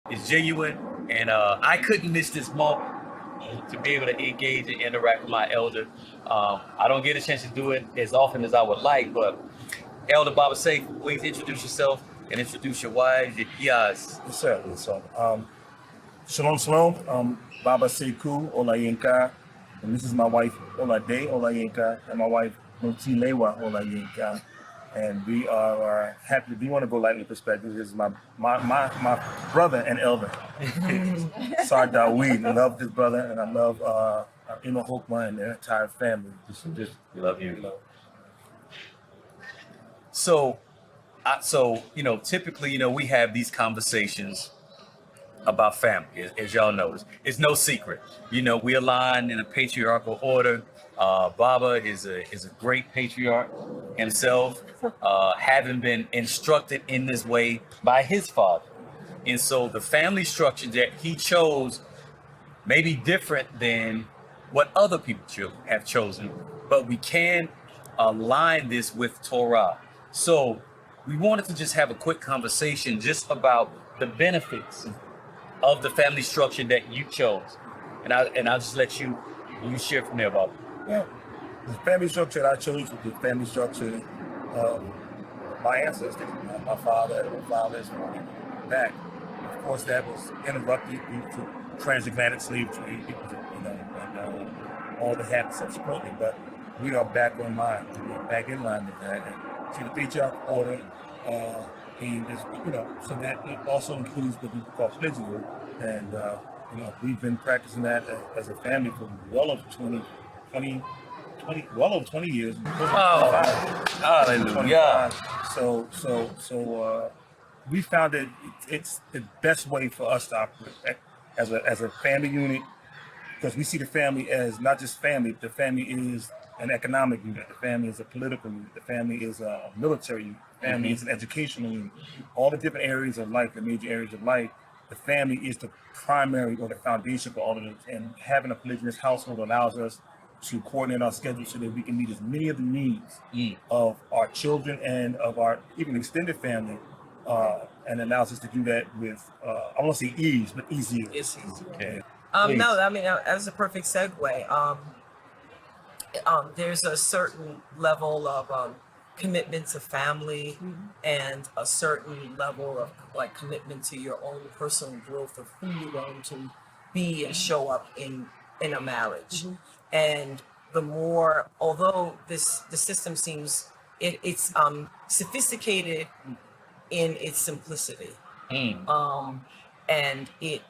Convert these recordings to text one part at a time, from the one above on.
It's genuine, and I couldn't miss this moment to be able to engage and interact with my elder. I don't get a chance to do it as often as I would like, but Elder Baba Say, please introduce yourself and introduce your wives, your PIs. Yes, sir. So, shalom, shalom. Baba Seku Olayinka, and this is my wife Olade Olayinka, and my wife Notilewa Olayinka, and we are happy. We want to go lightly perspective. This is my brother and elder, Sardar Weed. I love this brother, and I love Ino Hokma and their entire family. Just Love you. So, typically, we have these conversations about family, as y'all notice. It's no secret. We align in a patriarchal order. Baba is a great patriarch himself, having been instructed in this way by his father. And so the family structure that he chose may be different than what other people have chosen, but we can align this with Torah. So we wanted to just have a quick conversation just about the benefits of the family structure that you chose, and I'll just let you share from there, Bob. yeah. The family structure that I chose was the family structure of my ancestors, my father and my father's back. Of course, that was interrupted due to transatlantic slave trade, and all that happened subsequently. But we are back on line. We're back in line with that. And see, the patriarchal order, and this, so that it also includes what we call polygyny, and we've been practicing that as a family for well over 20 years. Oh, hallelujah. So we found that it's the best way for us to operate as a family unit, because we see the family as not just family. The family is an economic unit. The family is a political unit. The family is a military unit. The family is an educational unit. All the different areas of life, the major areas of life, the family is the primary or the foundation for all of it. And having a polygynous household allows us to coordinate our schedule so that we can meet as many of the needs of our children and of our even extended family, and allows us to do that with, I won't say ease, but easier. It's easy. Okay. No, I mean, that's a perfect segue. There's a certain level of commitment to family and a certain level of commitment to your own personal growth of who you're going to be and show up in a marriage. And the more, although the system seems it's sophisticated in its simplicity, and it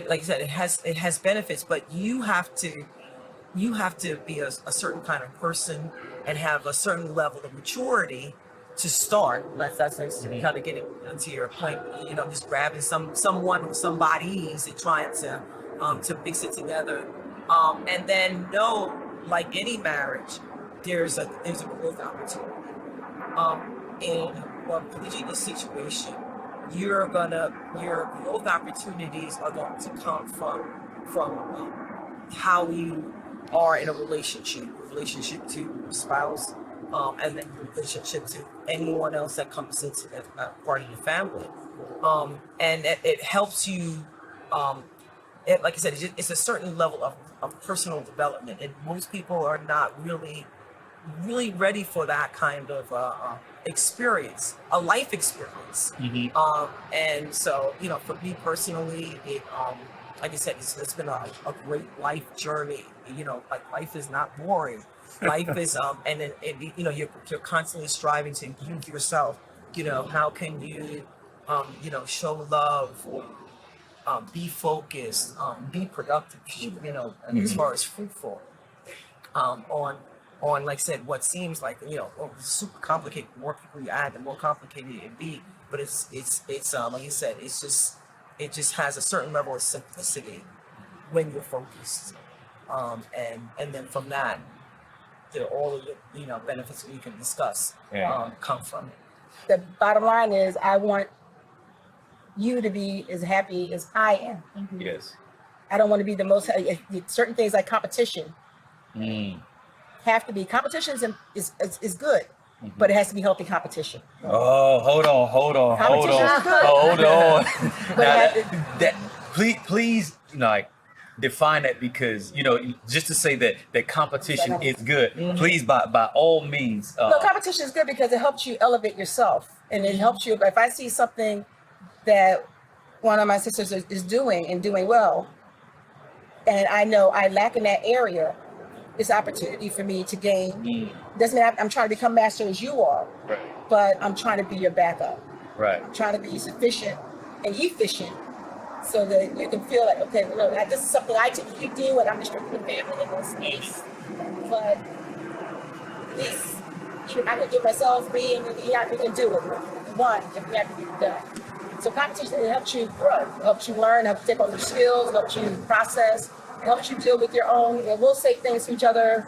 like I said, it has benefits, but you have to be a certain kind of person and have a certain level of maturity to start. That's kind of getting into your point. Just grabbing somebody's and trying to mix it together, and then like any marriage, there's a growth opportunity. In a polygamous situation, your growth opportunities are going to come from how you are in a relationship to spouse, and then relationship to anyone else that comes into that part of your family, and it helps you. Like I said, it's a certain level of personal development, and most people are not really ready for that kind of experience, a life experience. And so, for me personally, it like I said, it's been a great life journey. Life is not boring. Life is and then you're constantly striving to improve yourself. How can you show love, be focused, be productive, as far as fruitful, on like I said, what seems like super complicated. The more people you add, the more complicated it be. But it's like you said, it just has a certain level of simplicity when you're focused, and then from that, all of the benefits we can discuss come from it. The bottom line is, I want you to be as happy as I am. Yes. I don't want to be the most. Certain things like competition have to be. Competition is good, but it has to be healthy competition. Oh, hold on. Competition is good. Hold on. But Now, it has that please, like, define that, because just to say that competition is good. Please, by all means. No, competition is good because it helps you elevate yourself, and it helps you. If I see something that one of my sisters is doing and doing well, and I know I lack in that area, it's opportunity for me to gain. Doesn't mean I'm trying to become master as you are, Right. but I'm trying to be your backup. Right. I'm trying to be sufficient and efficient, so that you can feel like, okay, look, this is something I typically do, and I'm restricting the family in this space. But at least I can give myself B, and we can do it. One, if we have to get it done. So competition helps you grow, helps you learn, helps you take on your skills, helps you process, helps you deal with your own. And we'll say things to each other,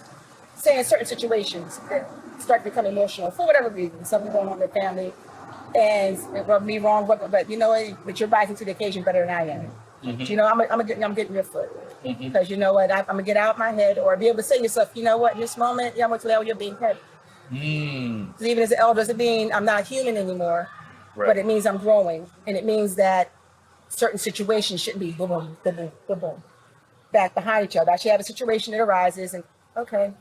say in certain situations that start to become emotional for whatever reason, something going on in the family. And it rubbed me wrong, but you know what? But you're rising to the occasion better than I am. I'm getting your foot, because you know what? I'm gonna get out of my head, or be able to say to yourself, you know what? In this moment, I'm gonna tell you, you're being heavy. So even as an elder, doesn't mean I'm not human anymore, but it means I'm growing, and it means that certain situations shouldn't be boom, boom, boom, boom, boom, boom, back behind each other. I should have a situation that arises, and okay,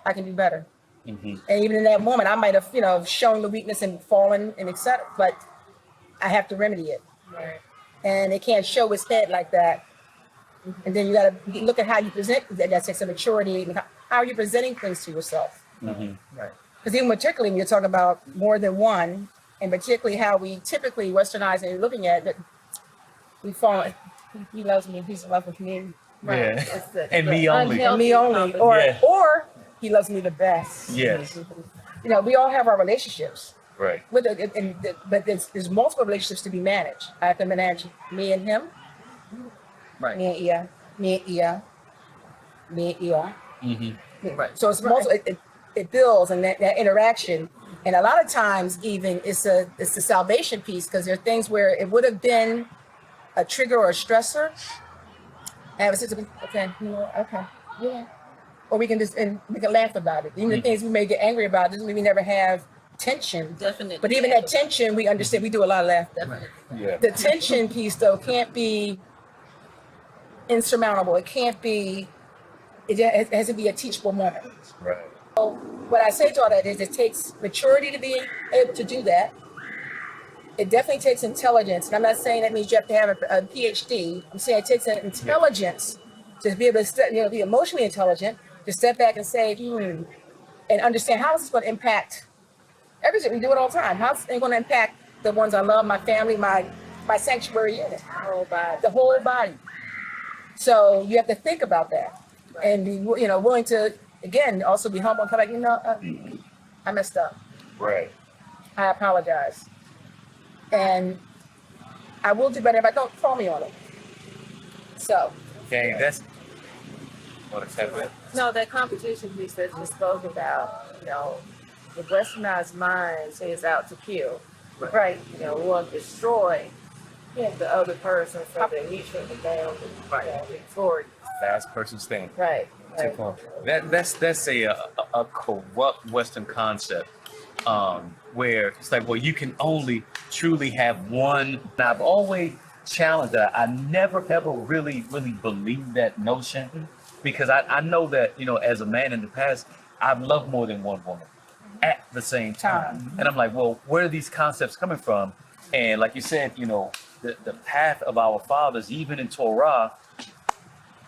I can do better. And even in that moment, I might have, shown the weakness and fallen and etc. But I have to remedy it, and it can't show its head like that. And then you got to look at how you present. That takes some maturity. And how are you presenting things to yourself? Because even particularly when you're talking about more than one, and particularly how we typically Westernize and looking at it, we fall. He loves me. He's in love with me. Yeah. It's the- And the me only. And me only, or Yeah. or he loves me the best. Yes. We all have our relationships. Right. But there's multiple relationships to be managed. I have to manage me and him, Right. me and Ia, me and Ia, me and Ia. Right. So it's multiple. It builds, and that interaction. And a lot of times, even it's the salvation piece, because there are things where it would have been a trigger or a stressor. And it's just, okay, okay, yeah. Or we can we can laugh about it. Even the things we may get angry about doesn't mean we never have tension. Definitely. But even that tension, we understand. We do a lot of laughter. Definitely. Yeah. The tension piece, though, can't be insurmountable. It can't be. It has to be a teachable moment. Right. So what I say to all that is, it takes maturity to be able to do that. It definitely takes intelligence, and I'm not saying that means you have to have a PhD. I'm saying it takes an intelligence to be able to, be emotionally intelligent, to step back and say, and understand, how is this going to impact everything. We do it all the time. How's it going to impact the ones I love, my family, my sanctuary unit, the whole body. So you have to think about that, and be willing to, again, also be humble and come back. I messed up. Right. I apologize. And I will do better if I don't. Call me on it. So. Okay, that's what it's happening. No, that competition piece that you spoke about, the westernized mind is out to kill. Right. Want to destroy the other person so that he shouldn't down victorious. Last person standing. Right. That's a corrupt Western concept, where it's like, well, you can only truly have one. And I've always challenged that. I never ever really believed that notion, because I know that as a man in the past, I've loved more than one woman at the same time, and I'm like, well, where are these concepts coming from? And like you said, the path of our fathers, even in Torah,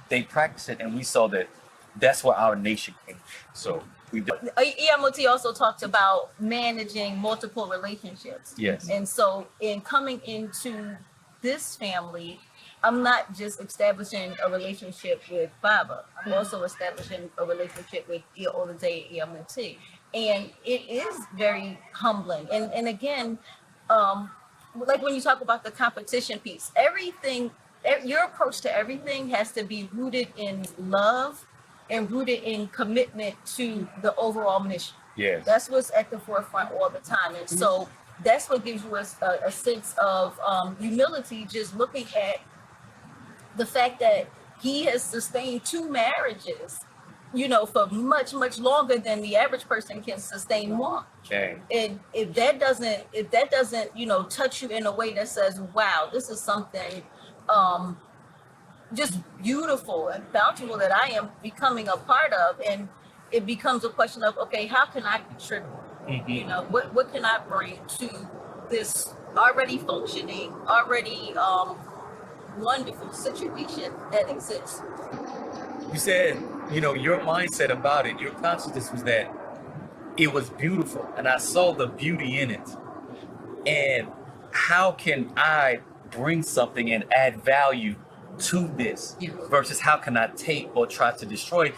they practice it, and we saw that that's where our nation came. So we did. EMOT also talks about managing multiple relationships. Yes. And so in coming into this family, I'm not just establishing a relationship with Baba. I'm also establishing a relationship with Olade EMOT. And it is very humbling. And again, like when you talk about the competition piece, your approach to everything has to be rooted in love and rooted in commitment to the overall mission. Yes. That's what's at the forefront all the time. And so that's what gives you a sense of humility, just looking at the fact that he has sustained 2 marriages for much, much longer than the average person can sustain one. Okay. And if that doesn't, touch you in a way that says, wow, this is something just beautiful and bountiful that I am becoming a part of, and it becomes a question of, okay, how can I contribute? What can I bring to this already functioning, already wonderful situation that exists? You said, your mindset about it, your consciousness was that it was beautiful, and I saw the beauty in it. And how can I bring something and add value to this versus how can I take or try to destroy